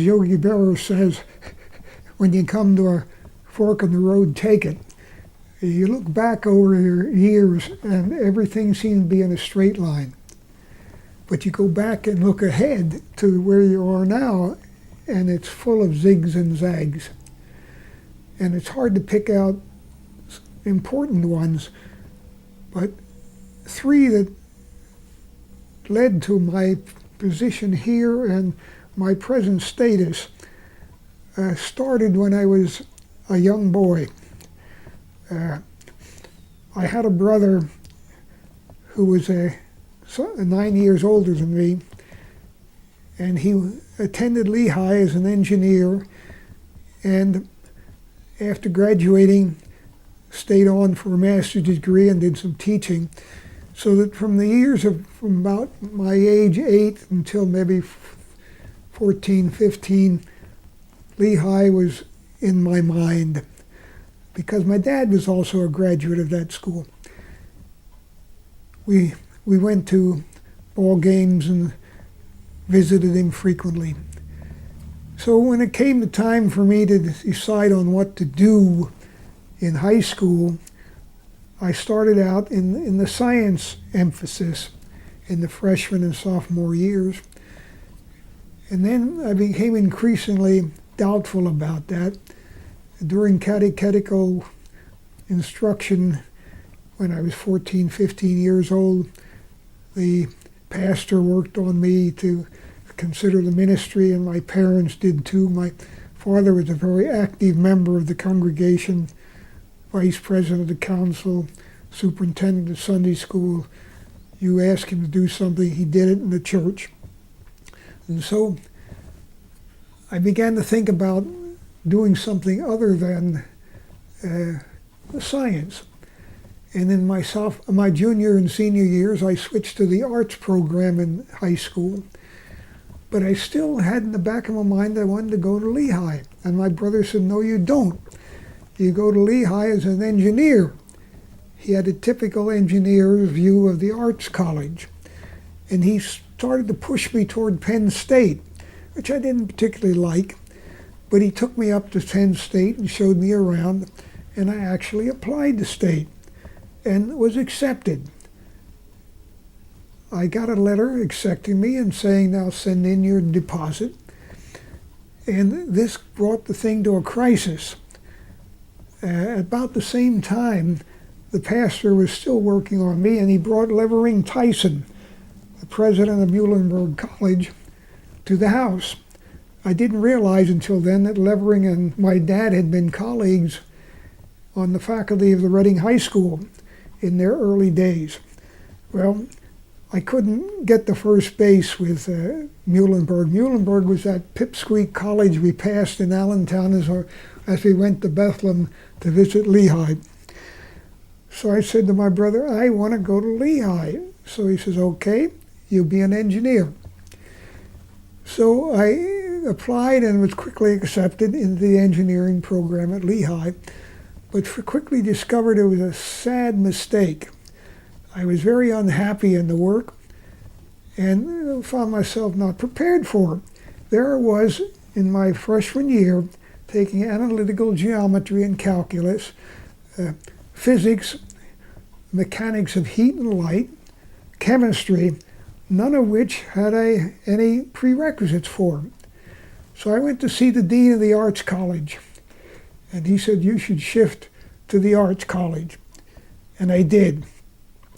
Yogi Berra says, when you come to a fork in the road, take it. You look back over your years and everything seems to be in a straight line. But you go back and look ahead to where you are now, and it's full of zigs and zags. And it's hard to pick out important ones, but three that led to my position here and my present status started when I was a young boy. I had a brother who was 9 years older than me, and he attended Lehigh as an engineer, and after graduating stayed on for a master's degree and did some teaching, so that from about my age 8 until maybe 14, 15, Lehigh was in my mind, because my dad was also a graduate of that school. We went to ball games and visited him frequently. So when it came the time for me to decide on what to do in high school, I started out in the science emphasis in the freshman and sophomore years. And then I became increasingly doubtful about that. During catechetical instruction, when I was 14, 15 years old, the pastor worked on me to consider the ministry, and my parents did too. My father was a very active member of the congregation, vice president of the council, superintendent of Sunday school. You ask him to do something, he did it in the church. And so I began to think about doing something other than science. And in my junior and senior years, I switched to the arts program in high school. But I still had in the back of my mind I wanted to go to Lehigh. And my brother said, no, you don't. You go to Lehigh as an engineer. He had a typical engineer's view of the arts college. And he started to push me toward Penn State, which I didn't particularly like. But he took me up to Penn State and showed me around, and I actually applied to State and was accepted. I got a letter accepting me and saying, now send in your deposit. And this brought the thing to a crisis. About the same time, the pastor was still working on me, and he brought Levering Tyson, the president of Muhlenberg College, to the house. I didn't realize until then that Levering and my dad had been colleagues on the faculty of the Reading High School in their early days. Well, I couldn't get to first base with Muhlenberg. Muhlenberg was that pipsqueak college we passed in Allentown as we went to Bethlehem to visit Lehigh. So I said to my brother, I want to go to Lehigh. So he says, okay, you'll be an engineer. So I applied and was quickly accepted into the engineering program at Lehigh, but quickly discovered it was a sad mistake. I was very unhappy in the work and found myself not prepared for it. There I was in my freshman year taking analytical geometry and calculus, physics, mechanics of heat and light, chemistry, none of which had any prerequisites for. So I went to see the dean of the Arts College, and he said, you should shift to the Arts College. And I did,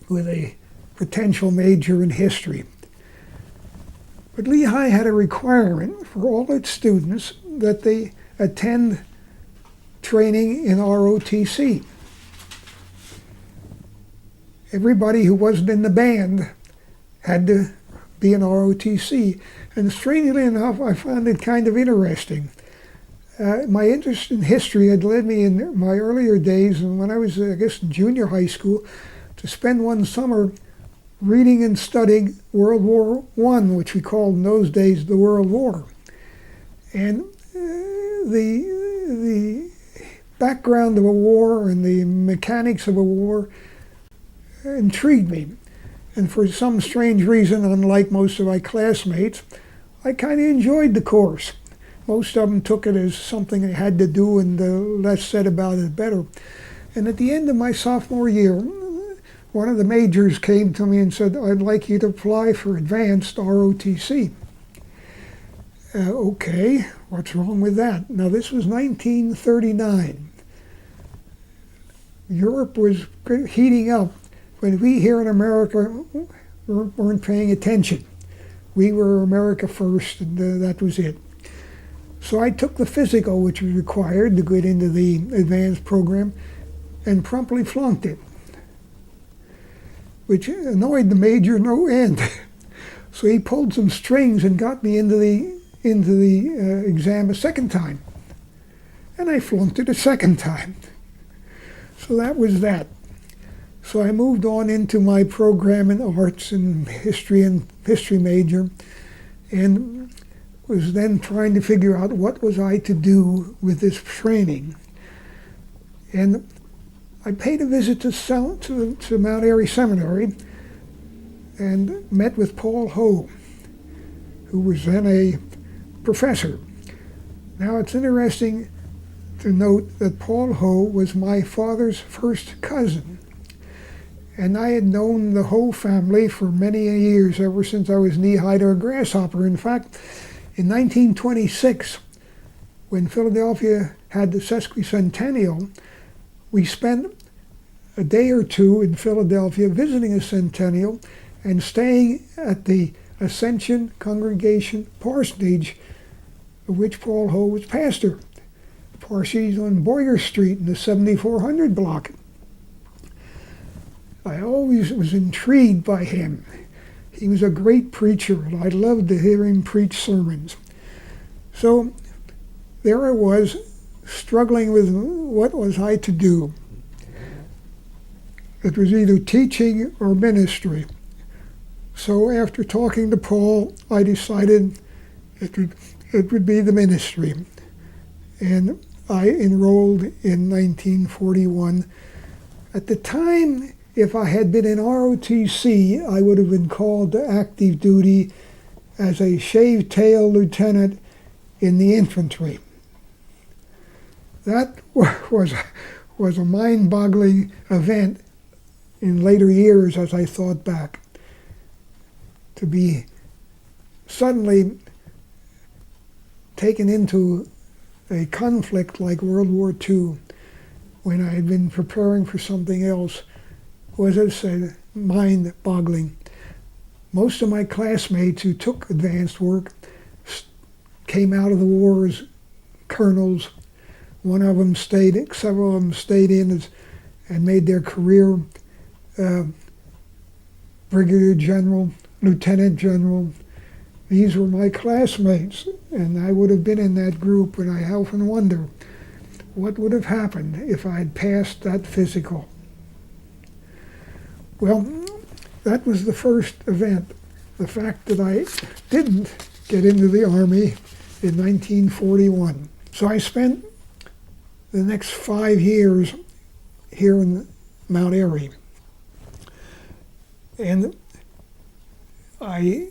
with a potential major in history. But Lehigh had a requirement for all its students that they attend training in ROTC. Everybody who wasn't in the band had to be in ROTC. And strangely enough, I found it kind of interesting. My interest in history had led me in my earlier days, and when I was, I guess, in junior high school, to spend one summer reading and studying World War I, which we called in those days the World War. And the background of a war and the mechanics of a war intrigued me. And for some strange reason, unlike most of my classmates, I kind of enjoyed the course. Most of them took it as something they had to do, and the less said about it, better. And at the end of my sophomore year, one of the majors came to me and said, I'd like you to apply for advanced ROTC. Okay, what's wrong with that? Now, this was 1939. Europe was heating up when we here in America weren't paying attention. We were America first, and that was it. So I took the physical, which was required to get into the advanced program, and promptly flunked it, which annoyed the major no end. So he pulled some strings and got me into the exam a second time, and I flunked it a second time. So that was that. So I moved on into my program in arts and history major, and was then trying to figure out what was I to do with this training. And I paid a visit to Mount Airy Seminary and met with Paul Ho, who was then a professor. Now it's interesting to note that Paul Ho was my father's first cousin. And I had known the Ho family for many years, ever since I was knee-high to a grasshopper. In fact, in 1926, when Philadelphia had the sesquicentennial, we spent a day or two in Philadelphia visiting a centennial and staying at the Ascension Congregation parsonage, of which Paul Ho was pastor. The parsonage on Boyer Street in the 7400 block. I always was intrigued by him. He was a great preacher, and I loved to hear him preach sermons. So there I was, struggling with what was I to do. It was either teaching or ministry. So after talking to Paul, I decided it would be the ministry. And I enrolled in 1941. At the time, if I had been in ROTC, I would have been called to active duty as a shaved-tail lieutenant in the infantry. That was a mind-boggling event in later years as I thought back. To be suddenly taken into a conflict like World War II when I had been preparing for something else was, as I said, mind-boggling. Most of my classmates who took advanced work came out of the war as colonels. Several of them stayed in and made their career brigadier general, lieutenant general. These were my classmates, and I would have been in that group, and I often wonder what would have happened if I had passed that physical. Well, that was the first event. The fact that I didn't get into the Army in 1941. So I spent the next 5 years here in Mount Airy. And I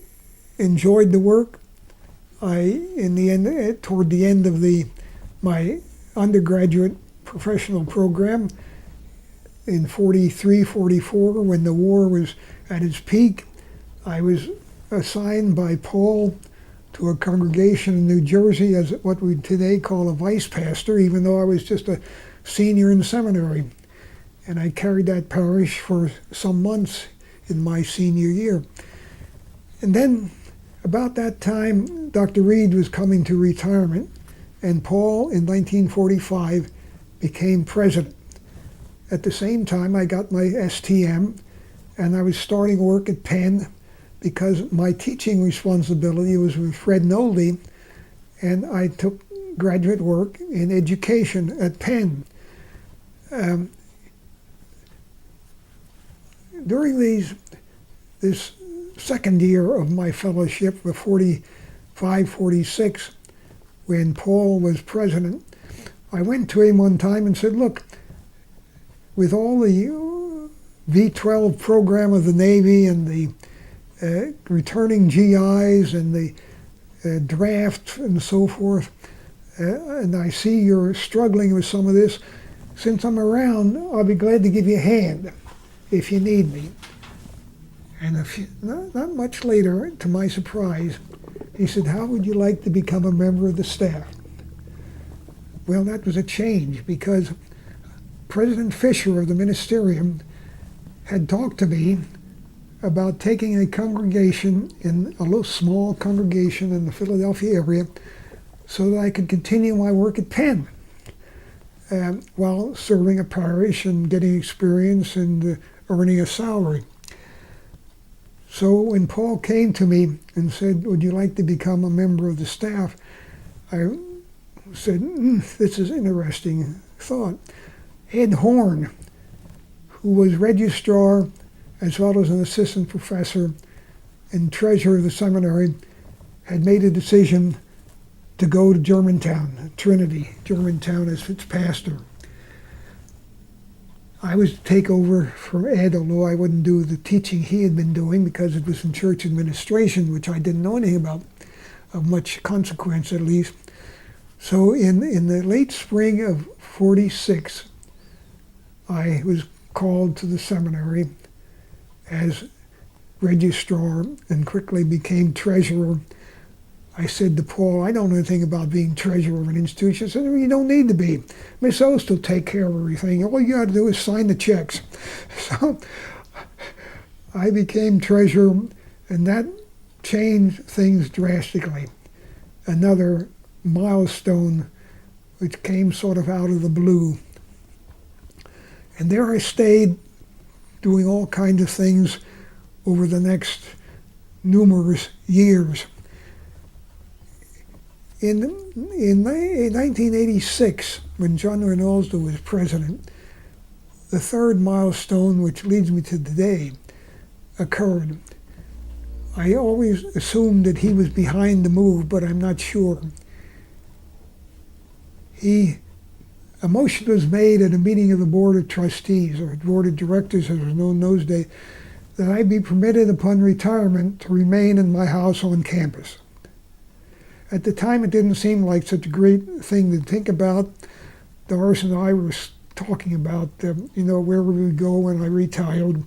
enjoyed the work. In the end, toward the end of my undergraduate professional program, in 43, 44, when the war was at its peak, I was assigned by Paul to a congregation in New Jersey as what we today call a vice pastor, even though I was just a senior in seminary. And I carried that parish for some months in my senior year. And then, about that time, Dr. Reed was coming to retirement, and Paul, in 1945, became president. At the same time, I got my STM, and I was starting work at Penn because my teaching responsibility was with Fred Nolde, and I took graduate work in education at Penn. During this second year of my fellowship, the 45, 46, when Paul was president, I went to him one time and said, look, with all the V-12 program of the Navy and the returning GIs and the draft and so forth, and I see you're struggling with some of this. Since I'm around, I'll be glad to give you a hand if you need me. And not much later, to my surprise, he said, how would you like to become a member of the staff? Well, that was a change, because President Fisher of the Ministerium had talked to me about taking a congregation, in a little small congregation in the Philadelphia area, so that I could continue my work at Penn while serving a parish and getting experience and earning a salary. So when Paul came to me and said, would you like to become a member of the staff, I said, this is an interesting thought. Ed Horn, who was registrar as well as an assistant professor and treasurer of the seminary, had made a decision to go to Germantown, Trinity, Germantown as its pastor. I was to take over from Ed, although I wouldn't do the teaching he had been doing because it was in church administration, which I didn't know anything about, of much consequence at least. So in the late spring of '46, I was called to the seminary as registrar and quickly became treasurer. I said to Paul, I don't know anything about being treasurer of an institution. He said, well, you don't need to be. Miss Ost will take care of everything. All you got to do is sign the checks. So I became treasurer, and that changed things drastically. Another milestone which came sort of out of the blue. And there I stayed doing all kinds of things over the next numerous years. In 1986, when John Reynolds was president, the third milestone, which leads me to today, occurred. I always assumed that he was behind the move, but I'm not sure. A motion was made at a meeting of the Board of Trustees, or Board of Directors as it was known in those days, that I be permitted upon retirement to remain in my house on campus. At the time, it didn't seem like such a great thing to think about. Doris and I were talking about, where we would go when I retired.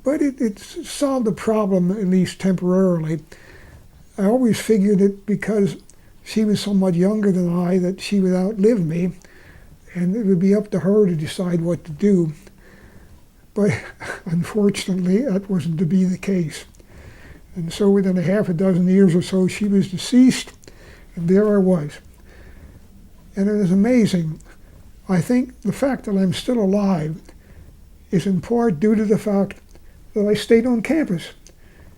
But it solved the problem, at least temporarily. I always figured it because she was somewhat younger than I, that she would outlive me, and it would be up to her to decide what to do. But unfortunately, that wasn't to be the case. And so within a half a dozen years or so, she was deceased, and there I was. And it is amazing. I think the fact that I'm still alive is in part due to the fact that I stayed on campus.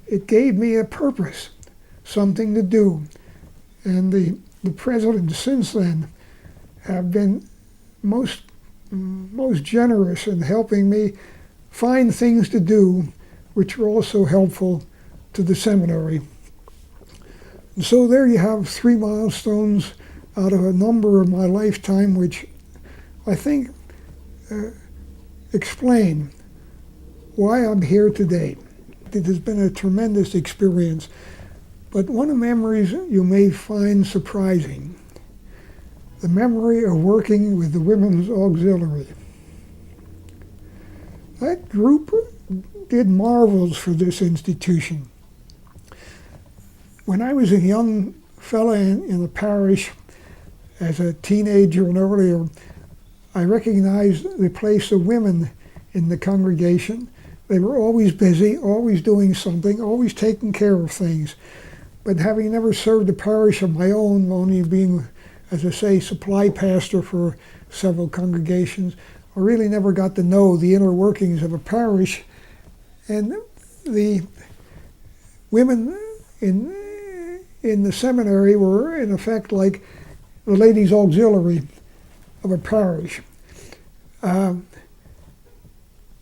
It gave me a purpose, something to do. And the presidents since then have been most generous in helping me find things to do which are also helpful to the seminary. And so there you have 3 milestones out of a number of my lifetime, which I think explain why I'm here today. It has been a tremendous experience, but one of the memories you may find surprising, the memory of working with the Women's Auxiliary. That group did marvels for this institution. When I was a young fella in the parish, as a teenager and earlier, I recognized the place of women in the congregation. They were always busy, always doing something, always taking care of things. But having never served a parish of my own, only being, as I say, supply pastor for several congregations, I really never got to know the inner workings of a parish. And the women in the seminary were, in effect, like the ladies' auxiliary of a parish.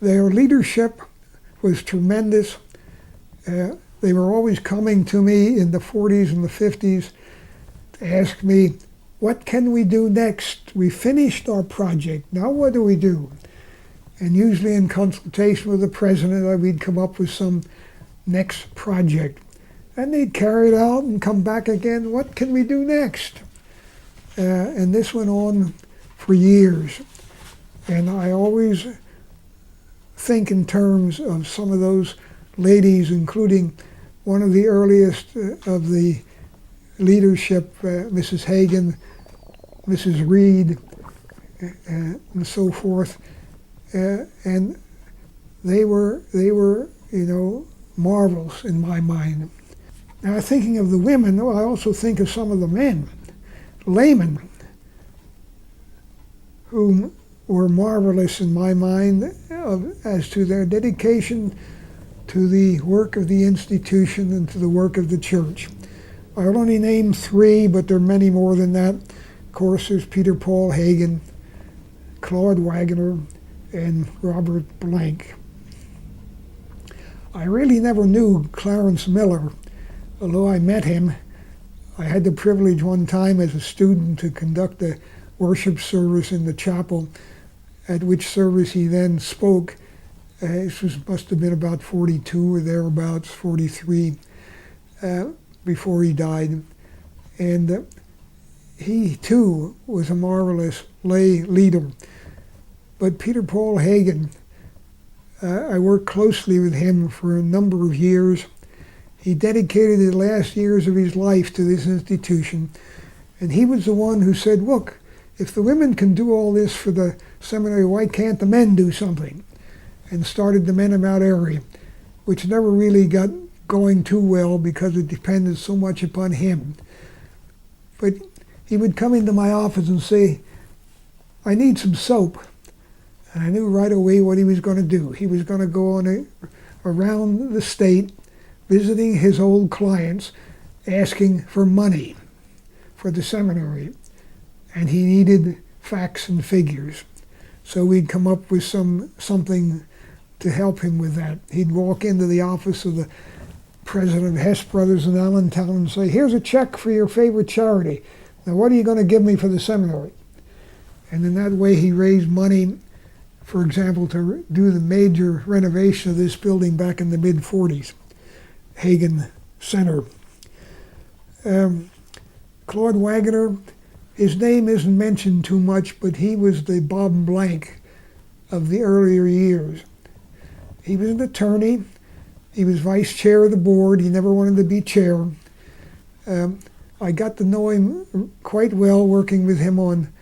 Their leadership was tremendous. They were always coming to me in the 40s and the 50s to ask me, what can we do next? We finished our project. Now what do we do? And usually in consultation with the president, we'd come up with some next project. And they'd carry it out and come back again. What can we do next? And this went on for years. And I always think in terms of some of those ladies, including one of the earliest of the leadership, Mrs. Hagan, Mrs. Reed, and so forth. And they were, marvels in my mind. Now, thinking of the women, I also think of some of the men, laymen, whom were marvelous in my mind as to their dedication to the work of the institution and to the work of the church. I'll only name three, but there are many more than that. Of course, there's Peter Paul Hagan, Claude Wagner, and Robert Blank. I really never knew Clarence Miller, although I met him. I had the privilege one time as a student to conduct a worship service in the chapel, at which service he then spoke. Must have been about 42 or thereabouts, 43, before he died. And he too was a marvelous lay leader. But Peter Paul Hagan, I worked closely with him for a number of years. He dedicated the last years of his life to this institution, and he was the one who said, look, if the women can do all this for the seminary, why can't the men do something? And started the Men About area, which never really got going too well because it depended so much upon him. But he would come into my office and say, I need some soap. And I knew right away what he was going to do. He was going to go on around the state, visiting his old clients, asking for money for the seminary. And he needed facts and figures. So we'd come up with something to help him with that. He'd walk into the office of the president of Hess Brothers in Allentown and say, here's a check for your favorite charity. Now what are you going to give me for the seminary? And in that way he raised money, for example, to do the major renovation of this building back in the mid-40s, Hagan Center. Claude Wagner, his name isn't mentioned too much, but he was the Bob Blank of the earlier years. He was an attorney. He was vice chair of the board. He never wanted to be chair. I got to know him quite well, working with him on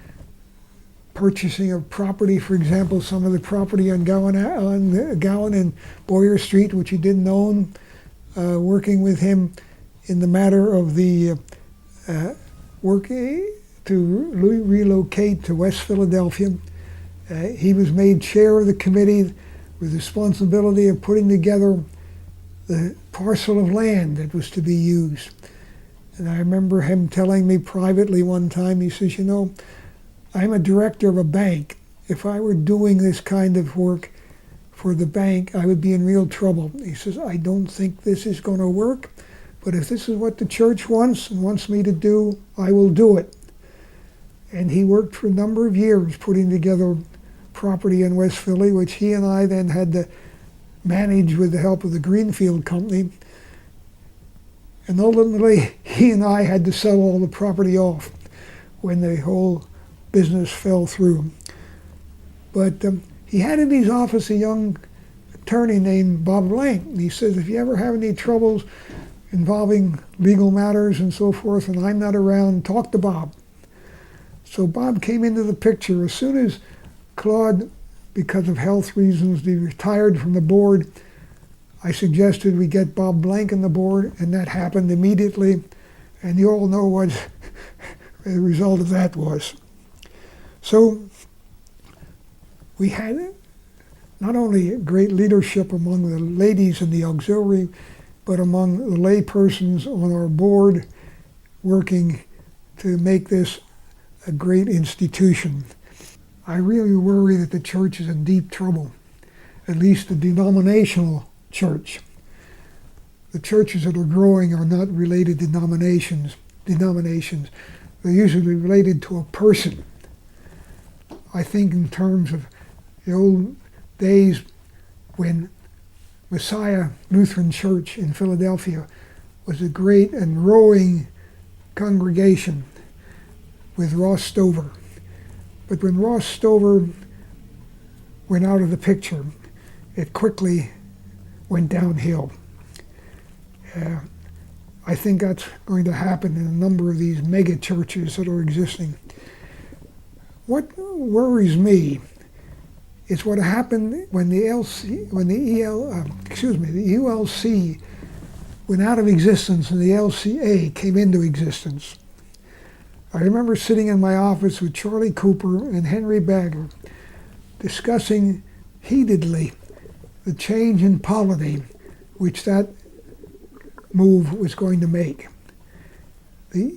purchasing of property, for example, some of the property on Gowan and Boyer Street, which he didn't own, working with him in the matter of the working to relocate to West Philadelphia. He was made chair of the committee with responsibility of putting together the parcel of land that was to be used. And I remember him telling me privately one time, he says, I'm a director of a bank. If I were doing this kind of work for the bank, I would be in real trouble. He says, I don't think this is going to work, but if this is what the church wants and wants me to do, I will do it. And he worked for a number of years putting together property in West Philly, which he and I then had to manage with the help of the Greenfield Company. And ultimately, he and I had to sell all the property off when the whole business fell through. But he had in his office a young attorney named Bob Blank. And he says, if you ever have any troubles involving legal matters and so forth, and I'm not around, talk to Bob. So Bob came into the picture. As soon as Claude, because of health reasons, he retired from the board, I suggested we get Bob Blank on the board, and that happened immediately. And you all know what the result of that was. So we had not only great leadership among the ladies in the auxiliary, but among the lay persons on our board working to make this a great institution. I really worry that the church is in deep trouble, at least the denominational church. The churches that are growing are not related to denominations. They're usually related to a person. I think in terms of the old days when Messiah Lutheran Church in Philadelphia was a great and growing congregation with Ross Stover. But when Ross Stover went out of the picture, it quickly went downhill. I think that's going to happen in a number of these mega churches that are existing. What worries me is what happened when the ULC went out of existence and the LCA came into existence. I remember sitting in my office with Charlie Cooper and Henry Bagger discussing heatedly the change in polity which that move was going to make. The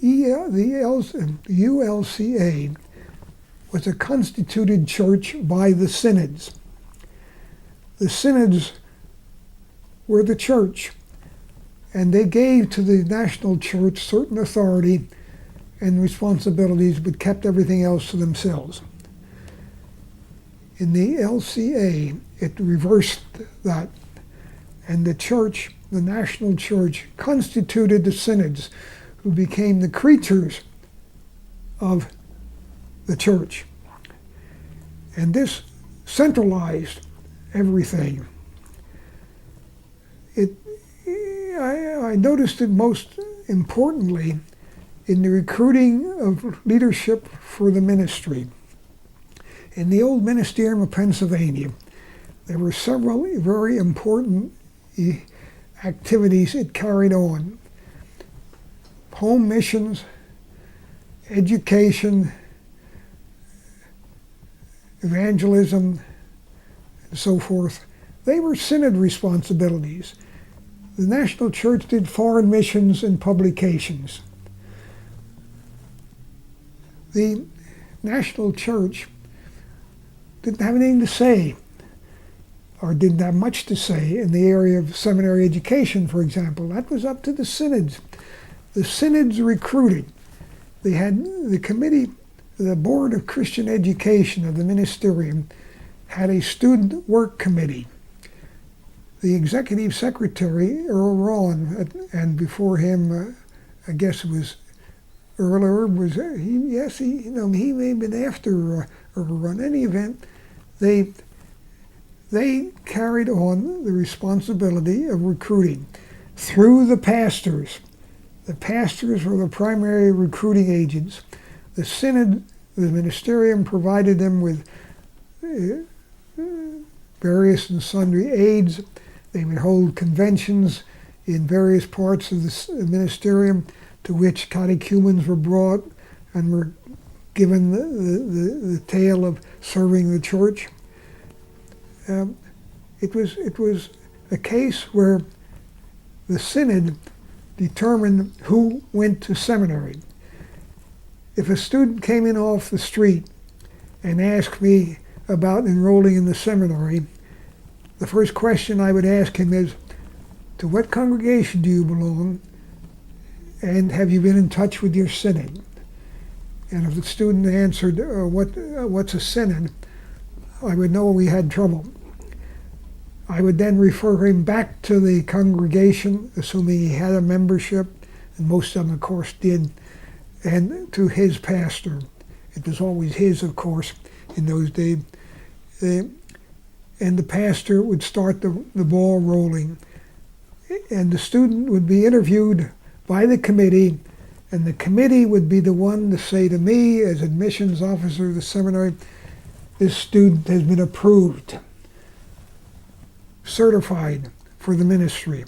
ULCA was a constituted church by the synods. The synods were the church, and they gave to the national church certain authority and responsibilities, but kept everything else to themselves. In the LCA, it reversed that, and the church, the national church, constituted the synods, who became the creatures of the church. And this centralized everything. I noticed it most importantly in the recruiting of leadership for the ministry. In the old ministerium of Pennsylvania, there were several very important activities it carried on. Home missions, education, evangelism, and so forth. They were synod responsibilities. The national church did foreign missions and publications. The national church didn't have anything to say, or didn't have much to say in the area of seminary education, for example. That was up to the synods. The synods recruited. They had the committee, the Board of Christian Education of the ministerium had a student work committee. The executive secretary, Earl Ron, and before him, I guess it was Earl Erb, he may have been after Earl. In any event, they carried on the responsibility of recruiting through the pastors. The pastors were the primary recruiting agents. The synod, the ministerium, provided them with various and sundry aids. They would hold conventions in various parts of the ministerium, to which catechumens were brought and were given the tale of serving the church. It was a case where the synod determined who went to seminary. If a student came in off the street and asked me about enrolling in the seminary, the first question I would ask him is, to what congregation do you belong? And have you been in touch with your synod? And if the student answered, what's a synod? I would know we had trouble. I would then refer him back to the congregation, assuming he had a membership, and most of them, of course, did, and to his pastor. It was always his, of course, in those days. And the pastor would start the ball rolling. And the student would be interviewed by the committee, and the committee would be the one to say to me, as admissions officer of the seminary, this student has been approved, certified for the ministry.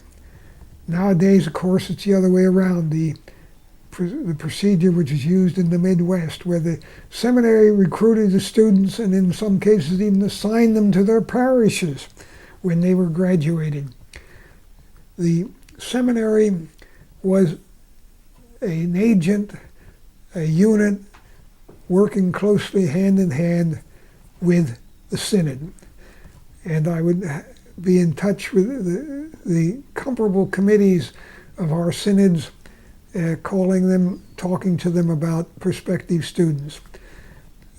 Nowadays, of course, it's the other way around. The procedure which is used in the Midwest, where the seminary recruited the students and in some cases even assigned them to their parishes when they were graduating. The seminary was an agent, a unit, working closely hand in hand with the synod. And I would be in touch with the comparable committees of our synods, calling them, talking to them about prospective students.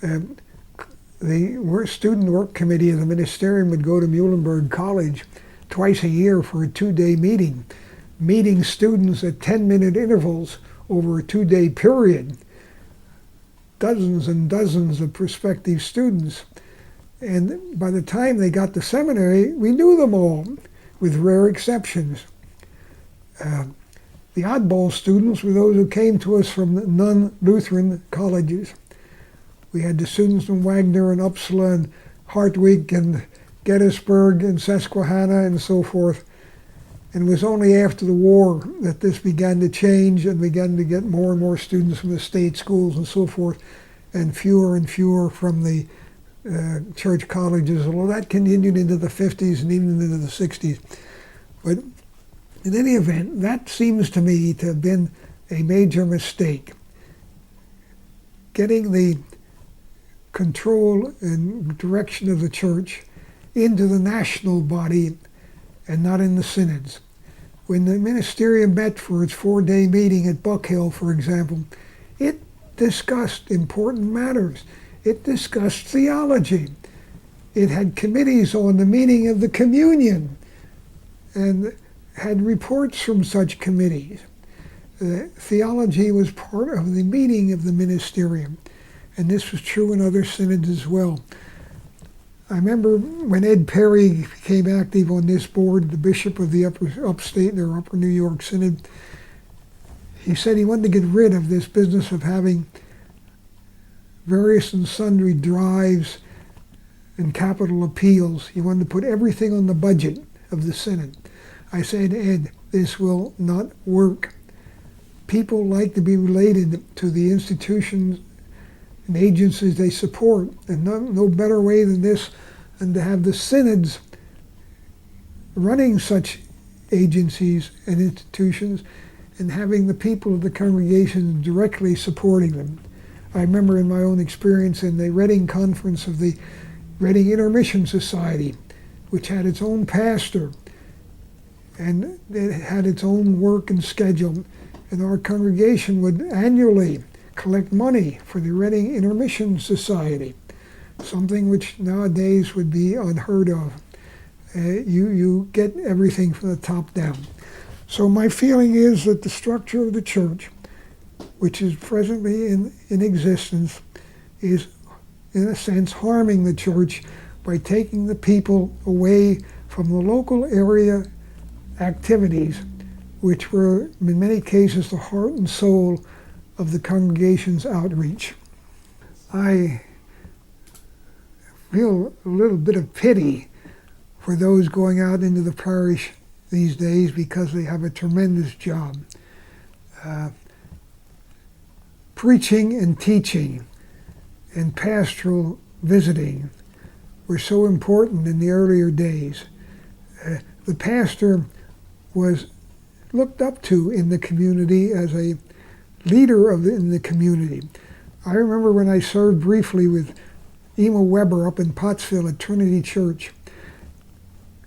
The student work committee of the ministerium would go to Muhlenberg College twice a year for a 2-day meeting. meeting students at 10-minute intervals over a 2-day period, dozens and dozens of prospective students. And by the time they got to seminary, we knew them all, with rare exceptions. The oddball students were those who came to us from non-Lutheran colleges. We had the students from Wagner and Uppsala and Hartwig and Gettysburg and Susquehanna and so forth. And it was only after the war that this began to change and began to get more and more students from the state schools and so forth, and fewer from the church colleges, although that continued into the 50s and even into the 60s. But in any event, that seems to me to have been a major mistake. Getting the control and direction of the church into the national body and not in the synods. When the ministerium met for its 4-day meeting at Buck Hill, for example, it discussed important matters. It discussed theology. It had committees on the meaning of the communion and had reports from such committees. Theology was part of the meeting of the ministerium, and this was true in other synods as well. I remember when Ed Perry became active on this board, the bishop of the upstate or Upper New York Synod, he said he wanted to get rid of this business of having various and sundry drives and capital appeals. He wanted to put everything on the budget of the synod. I said, Ed, this will not work. People like to be related to the institutions and agencies they support, and no better way than this than to have the synods running such agencies and institutions and having the people of the congregation directly supporting them. I remember in my own experience in the Reading Conference of the Reading Intermission Society, which had its own pastor and it had its own work and schedule, and our congregation would annually collect money for the Reading Intermission Society, something which nowadays would be unheard of. You get everything from the top down. So my feeling is that the structure of the church, which is presently in existence, is in a sense harming the church by taking the people away from the local area activities, which were in many cases the heart and soul of the congregation's outreach. I feel a little bit of pity for those going out into the parish these days because they have a tremendous job. Preaching and teaching and pastoral visiting were so important in the earlier days. The pastor was looked up to in the community as a leader in the community. I remember when I served briefly with Emma Weber up in Pottsville at Trinity Church,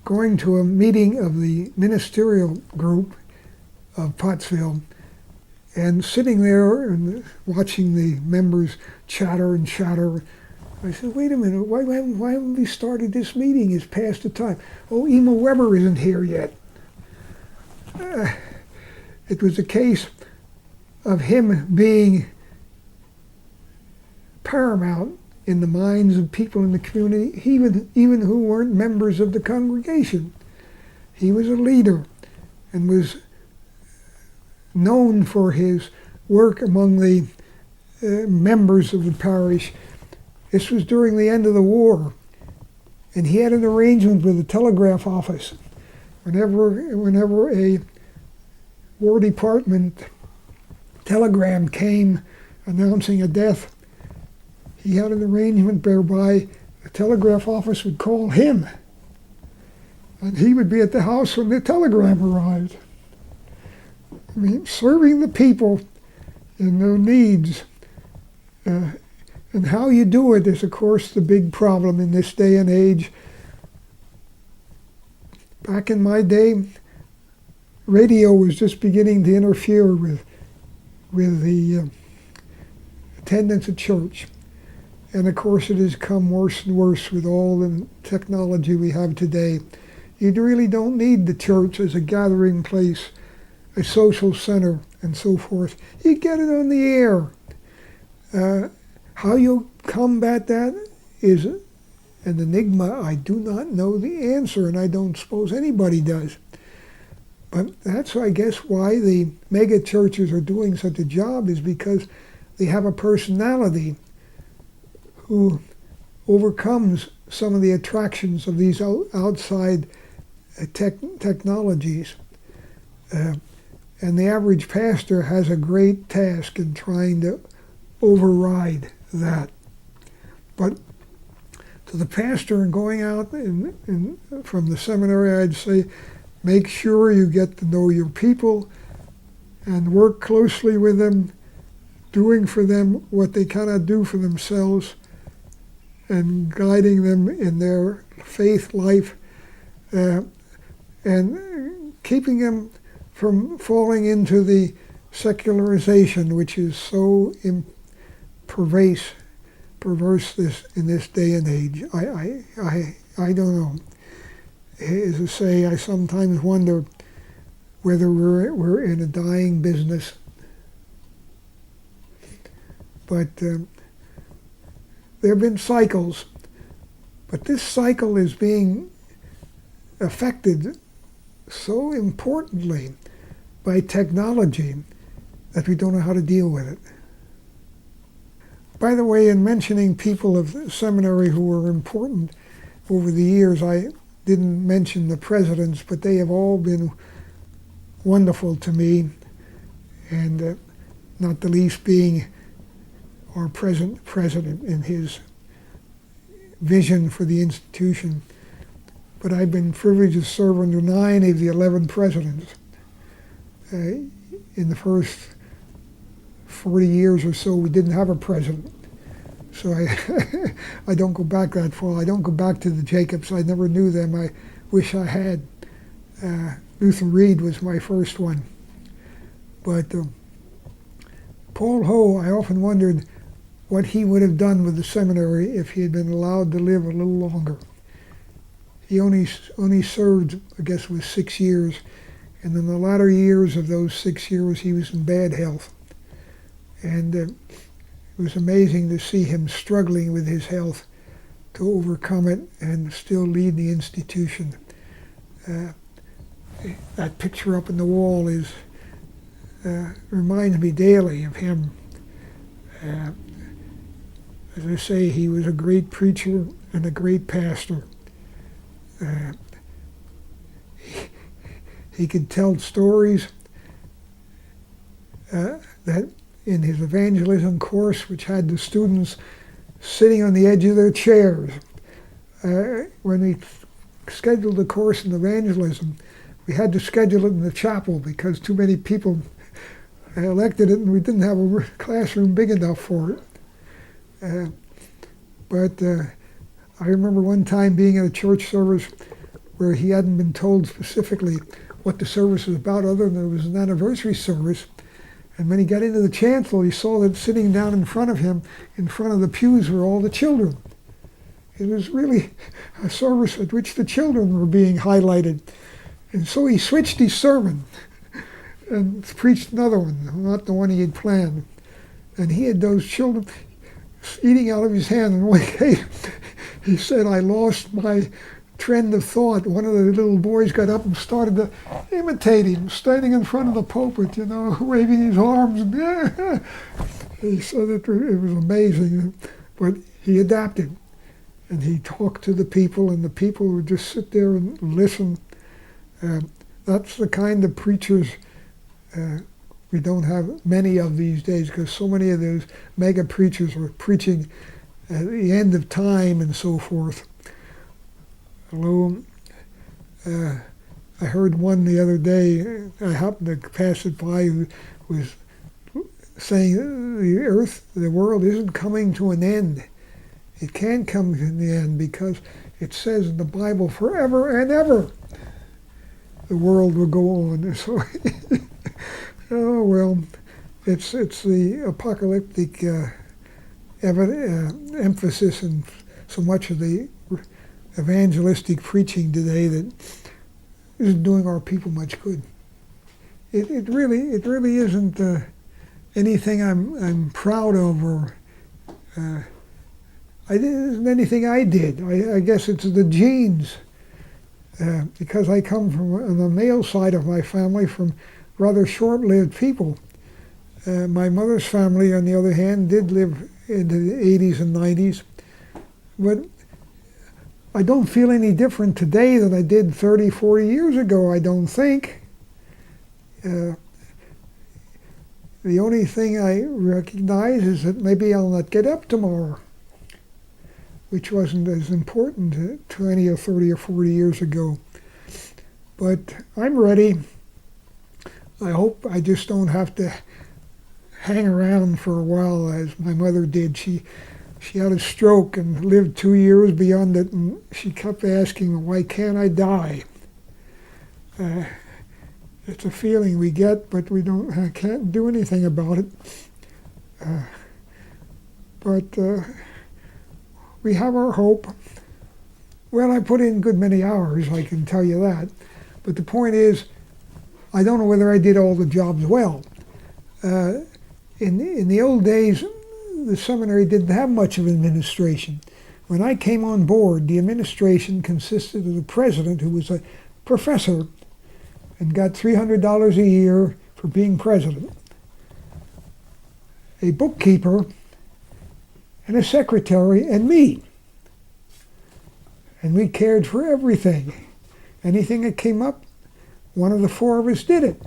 going to a meeting of the ministerial group of Pottsville and sitting there and watching the members chatter and chatter. I said, wait a minute, why haven't we started this meeting? It's past the time. Oh, Emma Weber isn't here yet. It was a case of him being paramount in the minds of people in the community, even who weren't members of the congregation. He was a leader and was known for his work among the members of the parish. This was during the end of the war, and he had an arrangement with the telegraph office. Whenever a War Department telegram came announcing a death, he had an arrangement whereby the telegraph office would call him, and he would be at the house when the telegram arrived. I mean, serving the people in their needs. And how you do it is, of course, the big problem in this day and age. Back in my day, radio was just beginning to interfere with the attendance at church. And of course it has come worse and worse with all the technology we have today. You really don't need the church as a gathering place a social center and so forth. You get it on the air. How you combat that is an enigma. I do not know the answer, and I don't suppose anybody does. But that's, I guess, why the mega churches are doing such a job, is because they have a personality who overcomes some of the attractions of these outside technologies. And the average pastor has a great task in trying to override that. But to the pastor and going out from the seminary, I'd say, make sure you get to know your people and work closely with them, doing for them what they cannot do for themselves, and guiding them in their faith life, and keeping them from falling into the secularization, which is so perverse in this day and age. I don't know. As I say, I sometimes wonder whether we're in a dying business. But there have been cycles, but this cycle is being affected so importantly by technology that we don't know how to deal with it. By the way, in mentioning people of the seminary who were important over the years, I didn't mention the presidents, but they have all been wonderful to me, and not the least being our present president in his vision for the institution. But I've been privileged to serve under 9 of the 11 presidents. In the first 40 years or so, we didn't have a president. So I don't go back that far. I don't go back to the Jacobs. I never knew them. I wish I had. Luther Reed was my first one. But Paul Ho, I often wondered what he would have done with the seminary if he had been allowed to live a little longer. He only served, I guess it was 6 years, and in the latter years of those 6 years he was in bad health. And it was amazing to see him struggling with his health to overcome it and still lead the institution. That picture up on the wall reminds me daily of him. As I say, he was a great preacher and a great pastor. He could tell stories that in his evangelism course, which had the students sitting on the edge of their chairs. When we scheduled the course in evangelism, we had to schedule it in the chapel because too many people elected it and we didn't have a classroom big enough for it. But I remember one time being at a church service where he hadn't been told specifically what the service was about other than it was an anniversary service. And when he got into the chancel, he saw that sitting down in front of him, in front of the pews, were all the children. It was really a service at which the children were being highlighted. And so he switched his sermon and preached another one, not the one he had planned. And he had those children eating out of his hand. And one day he said, I lost my trend of thought. One of the little boys got up and started to imitate him, standing in front of the pulpit, waving his arms. He said it was amazing, but he adapted. And he talked to the people, and the people would just sit there and listen. That's the kind of preachers we don't have many of these days, because so many of those mega preachers are preaching at the end of time and so forth. Although I heard one the other day, I happened to pass it by, who was saying the world isn't coming to an end. It can't come to the end because it says in the Bible, forever and ever the world will go on. So, oh well, it's the apocalyptic emphasis in so much of the evangelistic preaching today that isn't doing our people much good. it really isn't anything I'm proud of, or it isn't anything I did. I guess it's the genes, because I come from, on the male side of my family, from rather short-lived people. My mother's family, on the other hand, did live into the 80s and 90s, but I don't feel any different today than I did 30, 40 years ago, I don't think. The only thing I recognize is that maybe I'll not get up tomorrow, which wasn't as important 20 or 30 or 40 years ago. But I'm ready. I hope I just don't have to hang around for a while as my mother did. She had a stroke and lived 2 years beyond it, and she kept asking, why can't I die? It's a feeling we get, but I can't do anything about it. But we have our hope. Well, I put in a good many hours, I can tell you that. But the point is, I don't know whether I did all the jobs well. In the old days, the seminary didn't have much of administration. When I came on board, the administration consisted of the president, who was a professor and got $300 a year for being president, a bookkeeper, and a secretary, and me. And we cared for everything. Anything that came up, one of the four of us did it.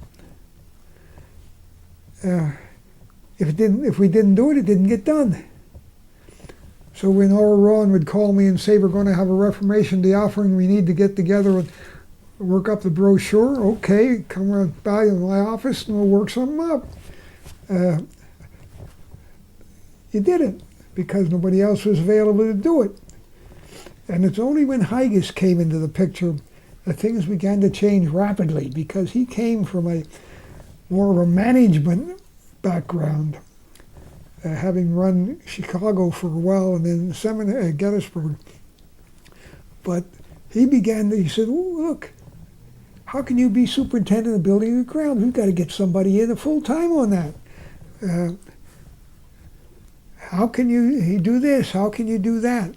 If we didn't do it, it didn't get done. So when Oral Ron would call me and say, we're going to have a Reformation Day offering, we need to get together and work up the brochure, okay, come right by in my office and we'll work something up. You did it, because nobody else was available to do it. And it's only when Higas came into the picture that things began to change rapidly, because he came from a more of a management background, having run Chicago for a while and then seminary at Gettysburg. But he said, oh, look, how can you be superintendent of building and grounds? We've got to get somebody in full time on that. How can you do this? How can you do that?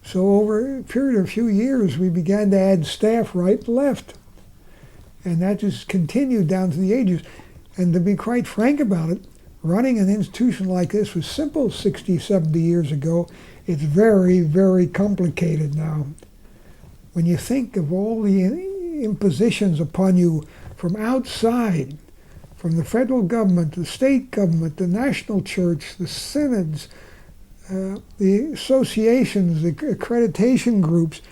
So over a period of a few years, we began to add staff right and left. And that just continued down to the ages. And to be quite frank about it, running an institution like this was simple 60, 70 years ago. It's very, very complicated now. When you think of all the impositions upon you from outside, from the federal government, the state government, the national church, the synods, the associations, the accreditation groups,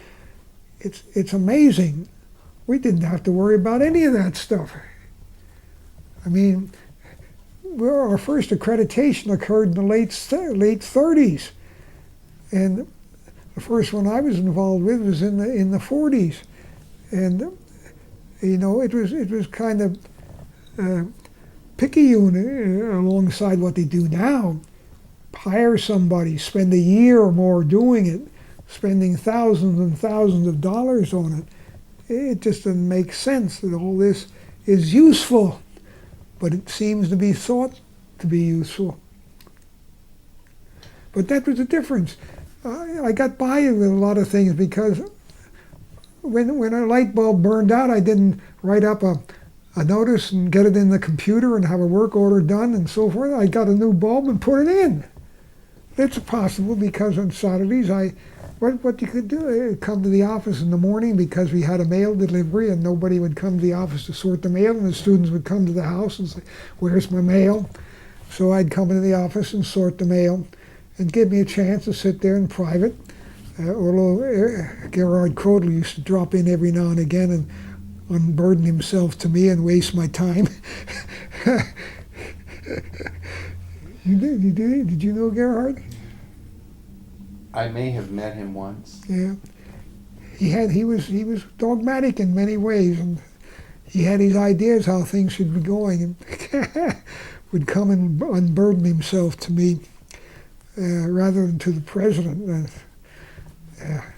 it's amazing. We didn't have to worry about any of that stuff. I mean, our first accreditation occurred in the late 30s, and the first one I was involved with was in the 40s, and it was kind of picayune alongside what they do now. Hire somebody, spend a year or more doing it, spending thousands and thousands of dollars on it. It just doesn't make sense that all this is useful, but it seems to be thought to be useful. But that was the difference. I got by with a lot of things because when a light bulb burned out, I didn't write up a notice and get it in the computer and have a work order done and so forth. I got a new bulb and put it in. It's possible because on Saturdays, what you could do, come to the office in the morning because we had a mail delivery and nobody would come to the office to sort the mail, and the students would come to the house and say, where's my mail? So I'd come into the office and sort the mail and give me a chance to sit there in private. Although Gerard Crodel used to drop in every now and again and unburden himself to me and waste my time. Did you know Gerhard? I may have met him once. Yeah, he was dogmatic in many ways, and he had his ideas how things should be going, and would come and unburden himself to me rather than to the president.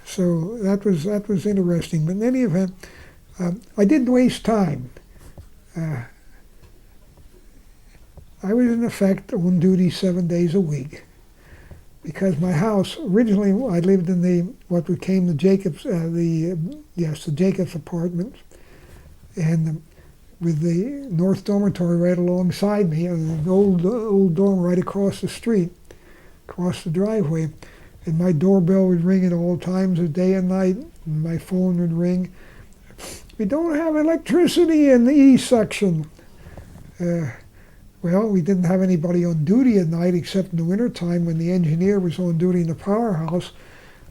So that was interesting. But in any event, I didn't waste time. I was in effect on duty 7 days a week because my house, originally I lived in what became the Jacobs, the Jacobs apartment, and with the North Dormitory right alongside me, and an old dorm right across the street, across the driveway, and my doorbell would ring at all times of day and night, and my phone would ring. We don't have electricity in the E section. Well, we didn't have anybody on duty at night except in the wintertime when the engineer was on duty in the powerhouse.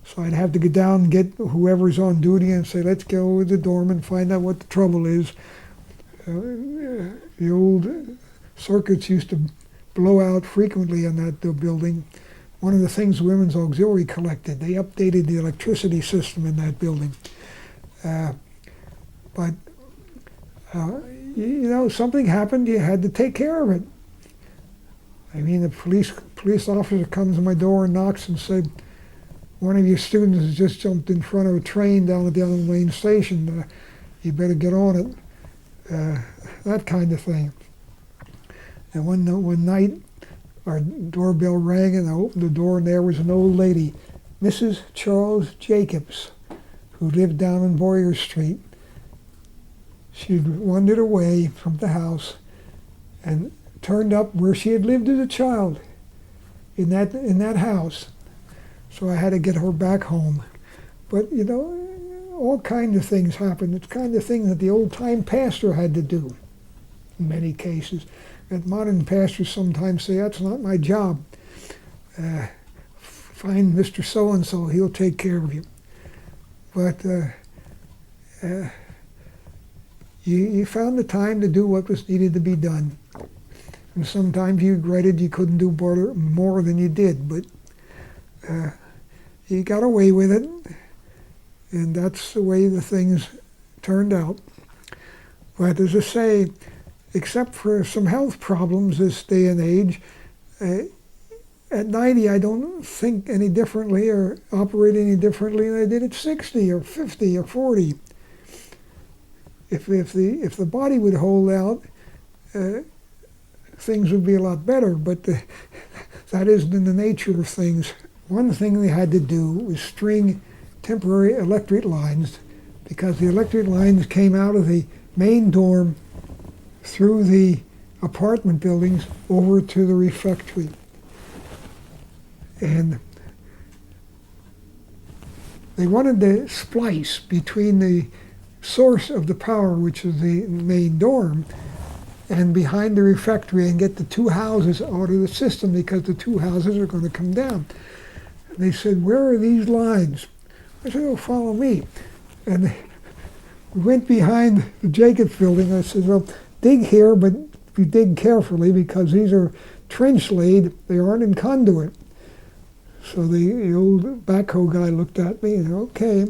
So I'd have to get down and get whoever's on duty and say, let's go with the dorm and find out what the trouble is. The old circuits used to blow out frequently in that building. One of the things Women's Auxiliary collected, they updated the electricity system in that building. But something happened, you had to take care of it. I mean, the police officer comes to my door and knocks and said, one of your students has just jumped in front of a train down at the other main station. You better get on it. That kind of thing. And one night, our doorbell rang, and I opened the door, and there was an old lady, Mrs. Charles Jacobs, who lived down on Boyer Street. She'd wandered away from the house and turned up where she had lived as a child, in that house. So I had to get her back home. But, all kinds of things happened. It's the kind of thing that the old-time pastor had to do in many cases. And modern pastors sometimes say, that's not my job. Find Mr. So-and-so, he'll take care of you. But you found the time to do what was needed to be done. And sometimes you regretted you couldn't do more than you did, but you got away with it, and that's the way the things turned out. But as I say, except for some health problems this day and age, at 90 I don't think any differently or operate any differently than I did at 60 or 50 or 40. If the body would hold out, things would be a lot better, but that isn't in the nature of things. One thing they had to do was string temporary electric lines, because the electric lines came out of the main dorm through the apartment buildings over to the refectory. And they wanted to splice between the source of the power, which is the main dorm, and behind the refectory, and get the two houses out of the system, because the two houses are going to come down. And they said, where are these lines? I said, oh, follow me. And we went behind the Jacobs building. I said, well, dig here, but you dig carefully, because these are trench laid. They aren't in conduit. So the old backhoe guy looked at me and said, okay.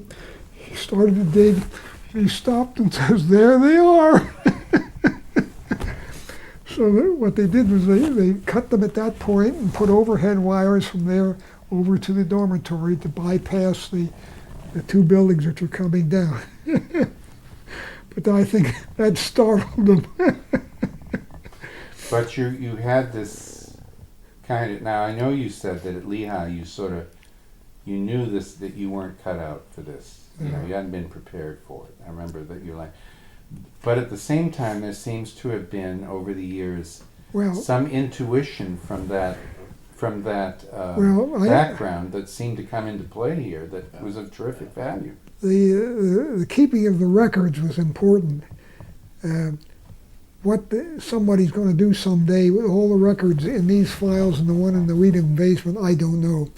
He started to dig. He stopped and says, there they are. So what they did was they cut them at that point and put overhead wires from there over to the dormitory to bypass the two buildings which were coming down. But I think that startled them. But you had this kind of, now I know you said that at Lehigh you knew this, that you weren't cut out for this. You hadn't been prepared for it. I remember that you're like, but at the same time, there seems to have been over the years some intuition from that background that seemed to come into play here that was of terrific value. The keeping of the records was important. Somebody's going to do someday with all the records in these files and the one in the Weedham basement, I don't know.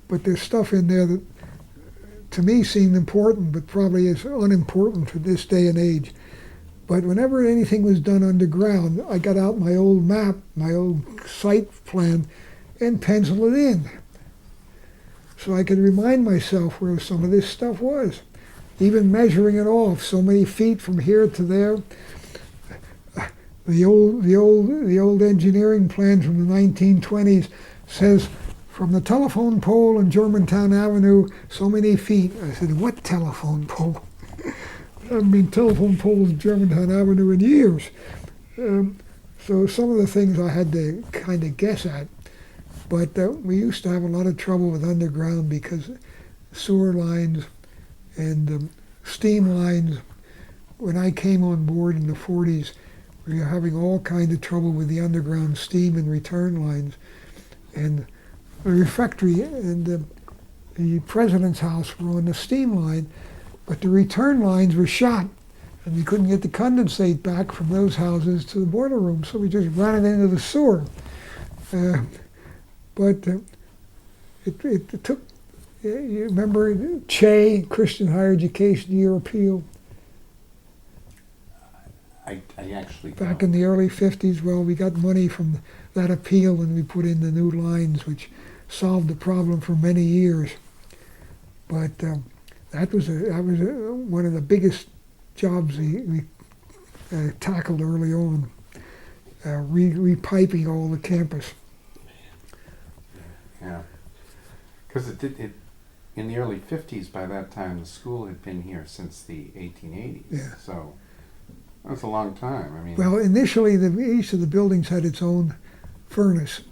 But there's stuff in there that to me seemed important, but probably is unimportant for this day and age. But whenever anything was done underground, I got out my old map, my old site plan, and penciled it in. So I could remind myself where some of this stuff was. Even measuring it off, so many feet from here to there. The old engineering plan from the 1920s says from the telephone pole in Germantown Avenue, so many feet. I said, what telephone pole? There haven't been telephone poles in Germantown Avenue in years. So some of the things I had to kind of guess at, but we used to have a lot of trouble with underground because sewer lines and steam lines. When I came on board in the 40s, we were having all kinds of trouble with the underground steam and return lines. And the refectory and the president's house were on the steam line, but the return lines were shot, and we couldn't get the condensate back from those houses to the boiler room, so we just ran it into the sewer. But it took, you remember CHE, Christian Higher Education Year Appeal? I actually Back don't. in the early 50s, well, we got money from that appeal and we put in the new lines, which solved the problem for many years. But that was one of the biggest jobs we tackled early on, repiping all the campus. Yeah, because it in the early 50s. By that time, the school had been here since the 1880s. Yeah. So that's a long time. I mean, Well, initially, each of the buildings had its own furnace.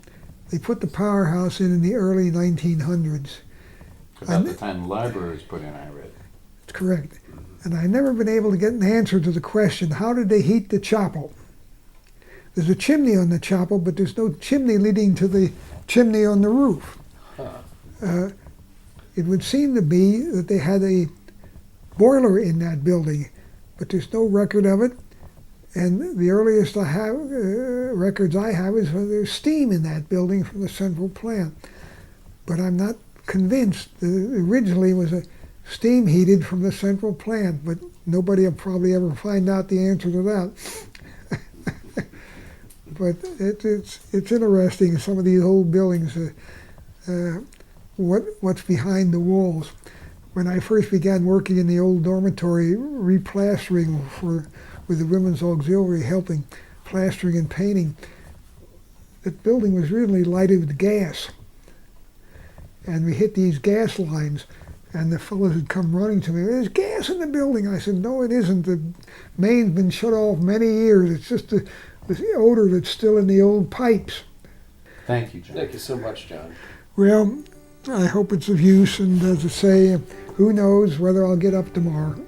They put the powerhouse in the early 1900s. about the time the library was put in, I read. That's correct. And I've never been able to get an answer to the question, how did they heat the chapel? There's a chimney on the chapel, but there's no chimney leading to the chimney on the roof. It would seem to be that they had a boiler in that building, but there's no record of it. And the earliest I have, records I have is when there's steam in that building from the central plant. But I'm not convinced. Originally was a steam heated from the central plant, but nobody will probably ever find out the answer to that. But it's interesting, some of these old buildings, what's behind the walls. When I first began working in the old dormitory, replastering with the Women's Auxiliary, helping plastering and painting, that building was really lighted with gas. And we hit these gas lines, and the fellows would come running to me, there's gas in the building. I said, no, it isn't. The main's been shut off many years. It's just the odor that's still in the old pipes. Thank you, John. Thank you so much, John. Well, I hope it's of use, and as I say, who knows whether I'll get up tomorrow.